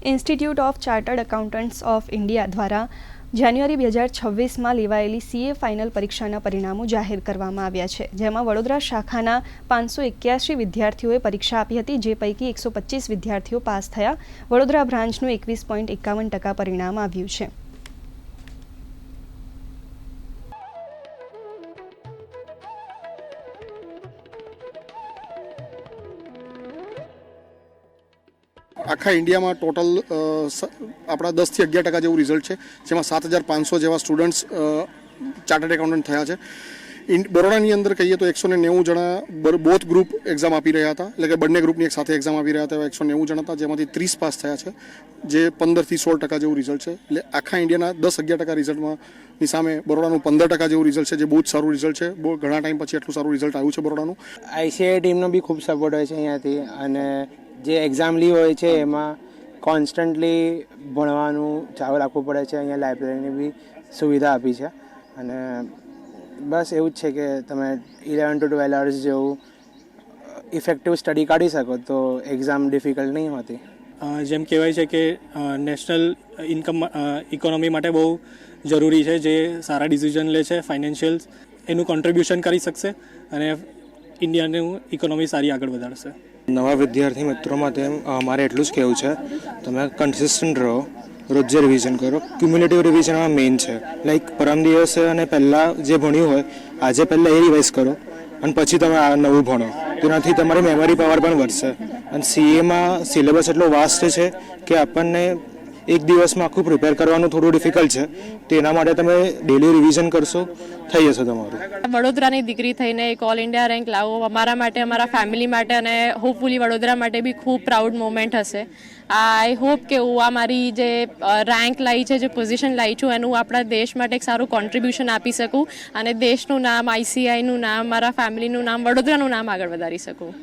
Institute of chartered accountants of India દ્વારા જાન્યુઆરી 2026માં લેવાયેલી CA final પરીક્ષાના પરિણામો જાહેર કરવામાં આવ્યા છે, જેમાં વડોદરા શાખાના 581 વિદ્યાર્થીઓએ પરીક્ષા આપી હતી, જે પૈકી 125 વિદ્યાર્થીઓ પાસ થયા. વડોદરા બ્રાન્ચનું 21.51% પરિણામ આવ્યું છે. આખા ઇન્ડિયામાં ટોટલ આપણા 10 થી 11% જેવું રિઝલ્ટ છે, જેમાં 7500 જેવા સ્ટુડન્ટ્સ ચાર્ટર્ડ એકાઉન્ટન્ટ થયા છે. બરોડાની અંદર કહીએ તો 190 જણા બોથ ગ્રુપ એક્ઝામ આપી રહ્યા હતા, એટલે કે બંને ગ્રુપની એક સાથે એક્ઝામ આપી રહ્યા હતા. 190 જણા હતા, જેમાંથી 30 પાસ થયા છે, જે 15 થી 16% જેવું રિઝલ્ટ છે. એટલે આખા ઇન્ડિયાના 10-11% રિઝલ્ટની સામે બરોડાનું 15% જેવું રિઝલ્ટ છે, જે બહુ જ સારું રિઝલ્ટ છે. બહુ ઘણા ટાઈમ પછી એટલું સારું રિઝલ્ટ આવ્યું છે બરોડાનું. ICAI ટીમનો બી ખૂબ સપોર્ટ હોય છે અહીંયાથી, અને જે એક્ઝામ લી હોય છે એમાં કોન્સ્ટન્ટલી ભણવાનું ચાલુ રાખવું પડે છે. અહીંયા લાઇબ્રેરીની બી સુવિધા આપી છે, અને બસ એવું જ છે કે તમે 11 to 12 અવર્સ જેવું ઇફેક્ટિવ સ્ટડી કાઢી શકો તો એક્ઝામ ડિફિકલ્ટ નહીં હોતી. જેમ કહેવાય છે કે નેશનલ ઇકોનોમી માટે બહુ જરૂરી છે, જે સારા ડિસિઝન લે છે ફાઇનાન્શિયલ, એનું કોન્ટ્રીબ્યુશન કરી શકશે અને ઇન્ડિયાનું ઇકોનોમી સારી આગળ વધારશે. નવા વિદ્યાર્થી મિત્રો માટે મારે એટલું જ કહેવું છે, તમે કન્સિસ્ટન્ટ રહો, રોજે રિવિઝન કરો. ક્યુમ્યુલેટિવ રિવિઝનમાં મેઇન છે, લાઈક પરમ દિવસે અને પહેલાં જે ભણ્યું હોય આજે પહેલાં એ રિવાઇઝ કરો અને પછી તમે આ નવું ભણો. તેનાથી તમારી મેમરી પાવર પણ વધશે. અને CAમાં સિલેબસ એટલો વાસ્ટ છે કે આપણને એક દિવસમાં આખું પ્રિપેર કરવાનું થોડું ડિફિકલ્ટ છે. તો એના માટે તમે ડેલી રિવિઝન કરશો, થઈ જશે તમારું. વડોદરાની દીકરી થઈને એક ઓલ ઇન્ડિયા રેન્ક લાવો અમારા માટે, અમારા ફેમિલી માટે અને હોપફુલી વડોદરા માટે બી ખૂબ પ્રાઉડ મોમેન્ટ હશે. આઈ હોપ કે હું આ મારી જે રેન્ક લાવી છે, જે પોઝિશન લાવી છું, એનું આપણા દેશ માટે એક સારું કોન્ટ્રીબ્યુશન આપી શકું અને દેશનું નામ, ICAIનું નામ, મારા ફેમિલીનું નામ, વડોદરાનું નામ આગળ વધારી શકું.